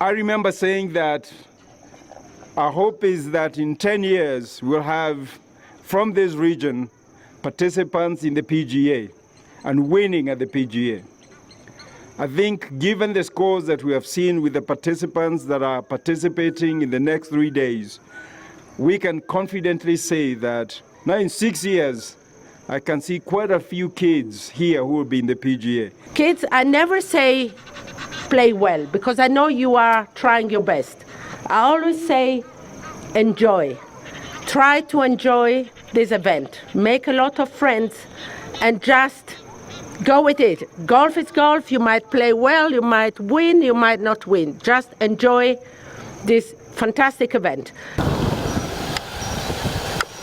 I remember saying that our hope is that in 10 years we'll have from this region participants in the PGA and winning at the PGA. I think given the scores that we have seen with the participants that are participating in the next 3 days, we can confidently say that now in 6 years, I can see quite a few kids here who will be in the PGA. Kids, I never say play well, because I know you are trying your best. I always say enjoy. Try to enjoy this event. Make a lot of friends and just go with it. Golf is golf. You might play well, you might win, you might not win. Just enjoy this fantastic event.